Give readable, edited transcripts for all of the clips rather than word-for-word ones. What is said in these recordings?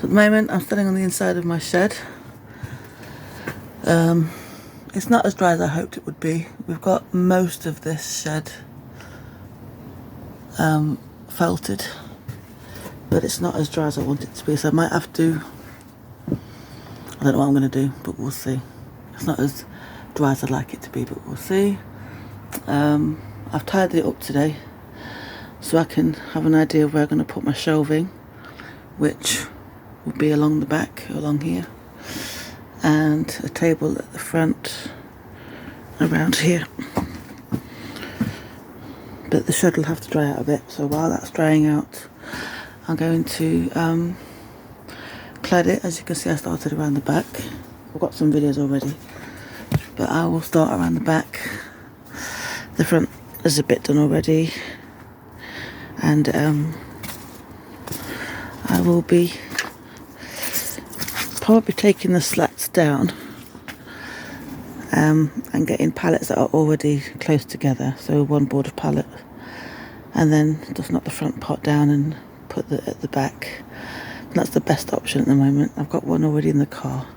So at the moment I'm standing on the inside of my shed. It's not as dry as I hoped it would be. We've got most of this shed felted, but it's not as dry as I want it to be, so I might have to, I don't know what I'm going to do, but we'll see. It's not as dry as I'd like it to be, but we'll see. I've tidied it up today so I can have an idea of where I'm going to put my shelving, which will be along the back, along here, and a table at the front around here. But the shed will have to dry out a bit, so while that's drying out I'm going to clad it. As you can see, I started around the back. I've got some videos already, but I will start around the back. The front is a bit done already, and I will be probably taking the slats down and getting pallets that are already close together, so one board of pallet, and then just knock the front part down and put it at the back. And that's the best option at the moment. I've got one already in the car.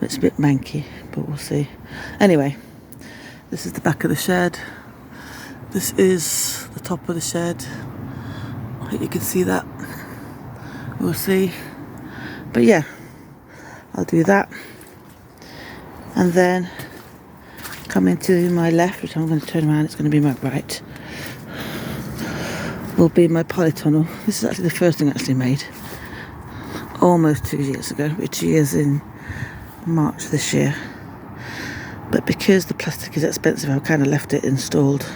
It's a bit manky, but we'll see. Anyway, this is the back of the shed. This is the top of the shed. I hope you can see that. We'll see. But yeah, I'll do that. And then coming to my left, which I'm going to turn around, it's going to be my right, will be my polytunnel. This is actually the first thing I actually made almost 2 years ago, 2 years in March this year. But because the plastic is expensive, I've kind of left it installed.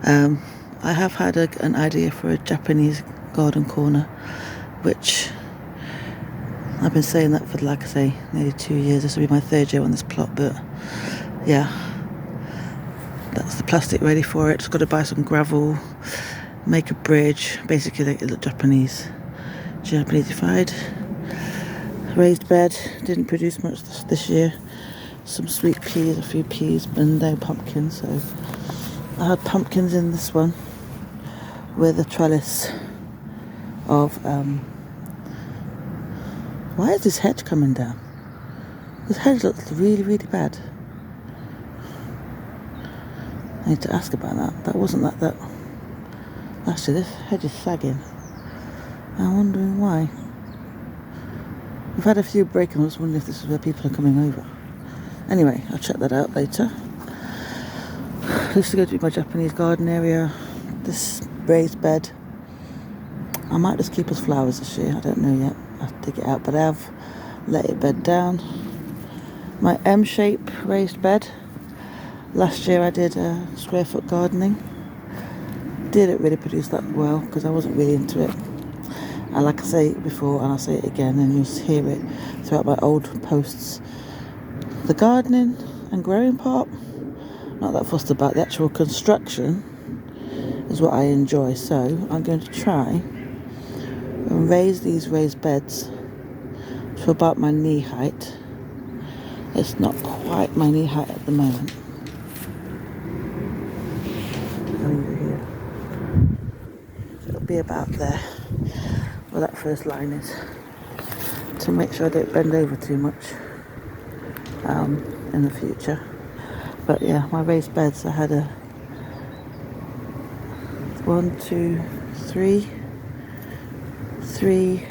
I have had an idea for a Japanese garden corner, which I've been saying that for, like I say, nearly 2 years. This will be my third year on this plot, but yeah, that's the plastic ready for it. Just got to buy some gravel, make a bridge, basically like it look Japanese-ified. Raised bed, didn't produce much this year. Some sweet peas, a few peas, and no pumpkins. So I had pumpkins in this one with a trellis of why is this hedge coming down? This hedge looks really, really bad. I need to ask about that. That wasn't like that. Actually, this hedge is sagging. I'm wondering why. We've had a few break-ins. I was wondering if this is where people are coming over. Anyway, I'll check that out later. This is going to be my Japanese garden area. This raised bed, I might just keep as flowers this year. I don't know yet. I'll have to dig it out, but I have let it bed down. My M-shape raised bed. Last year I did square foot gardening. Didn't really produce that well because I wasn't really into it. And like I say before, and I'll say it again, and you'll hear it throughout my old posts, the gardening and growing part, not that fussed about. The actual construction is what I enjoy. So I'm going to try and raise these raised beds to about my knee height. It's not quite my knee height at the moment. Over here. It'll be about there where that first line is, to make sure I don't bend over too much in the future. But yeah, my raised beds, I had a 3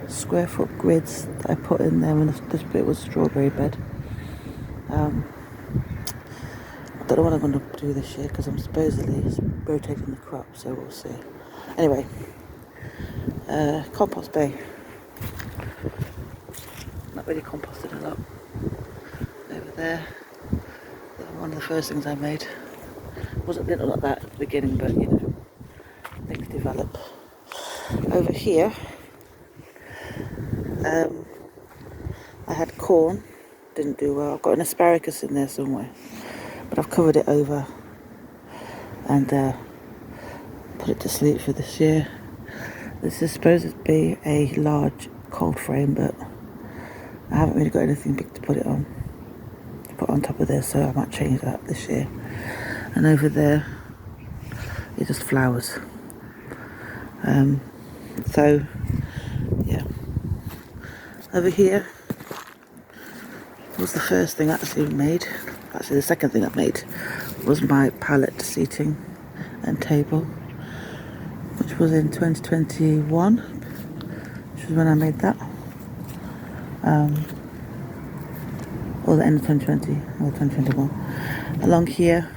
square foot grids that I put in there, and this bit was a strawberry bed. I don't know what I'm going to do this year because I'm supposedly rotating the crop, so we'll see. Anyway, compost bay. Not really composted a lot. Over there, one of the first things I made. Didn't look like that at the beginning, but you know, things develop. Over here, I had corn, didn't do well. I've got an asparagus in there somewhere, but I've covered it over and put it to sleep for this year. This is supposed to be a large cold frame, but I haven't really got anything big to put it on. Put on top of this, so I might change that this year. And over there is just flowers. So yeah, Over here was the first thing I actually made. Actually, the second thing I made was my pallet seating and table, which was in 2021, which is when I made that. Or the end of 2020 or 2021. Along here,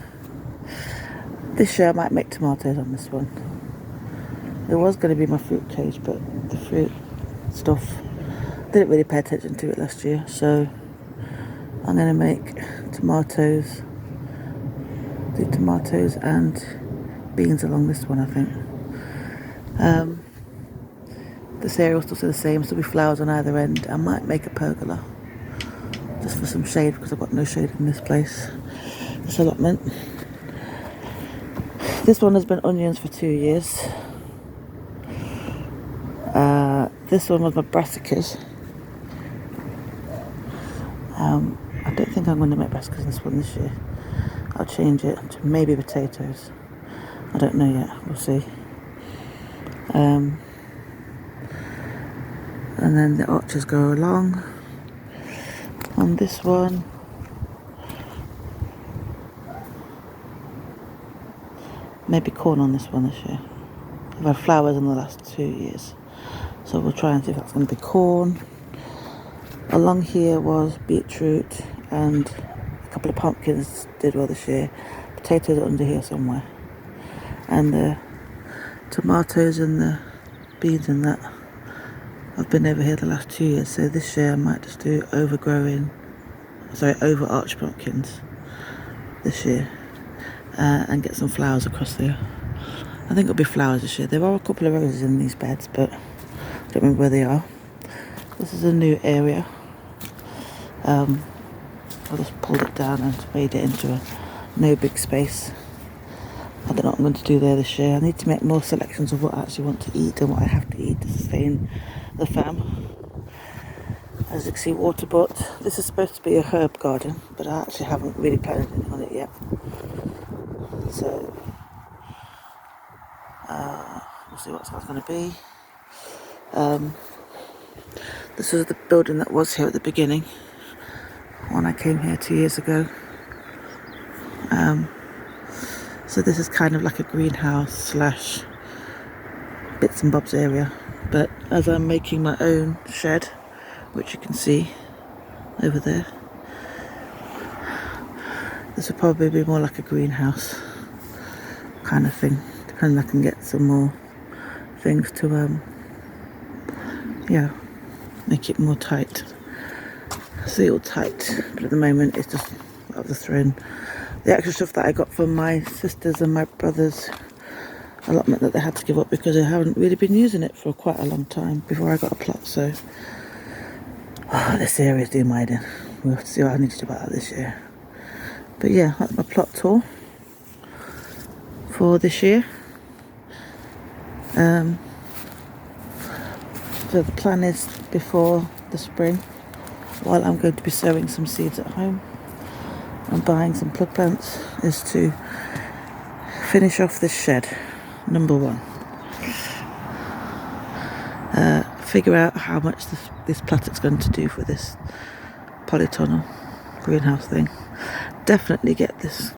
this year I might make tomatoes on this one. It was going to be my fruit cage, but the fruit stuff, didn't really pay attention to it last year, so I'm going to make tomatoes, do tomatoes and beans along this one, I think. This area will still stay the same, still be flowers on either end. I might make a pergola, just for some shade, because I've got no shade in this place, this allotment. This one has been onions for 2 years. This one was my brassicas. I don't think I'm going to make brassicas in this one this year. I'll change it to maybe potatoes. I don't know yet, we'll see. And then the orchards go along. On this one, maybe corn on this one this year. I've had flowers in the last 2 years, so we'll try and see if that's going to be corn. Along here was beetroot and a couple of pumpkins did well this year. Potatoes are under here somewhere, and the tomatoes and the beans and that I've been over here the last 2 years. So this year I might just do overarch pumpkins this year, and get some flowers across there. I think it'll be flowers this year. There are a couple of roses in these beds, but I don't remember where they are. This is a new area. I just pulled it down and made it into a no big space. I don't know what I'm going to do there this year. I need to make more selections of what I actually want to eat and what I have to eat to sustain the fam. As you can see, water butt. This is supposed to be a herb garden, but I actually haven't really planned anything on it yet. So we'll see what it's going to be. This was the building that was here at the beginning when I came here 2 years ago. So this is kind of like a greenhouse / bits and bobs area. But as I'm making my own shed, which you can see over there, this will probably be more like a greenhouse kind of thing. Depending, I can get some more things to make it more tight, sealed tight. But at the moment it's just out of the throne. The extra stuff that I got from my sisters and my brother's allotment that they had to give up because they haven't really been using it for quite a long time before I got a plot. So this area is doing my head in. We'll have to see what I need to do about that this year. But yeah, that's my plot tour for this year. So the plan is before the spring, while I'm going to be sowing some seeds at home and buying some plug plants, is to finish off this shed, number one. Figure out how much this plastic's going to do for this polytunnel greenhouse thing. Definitely get this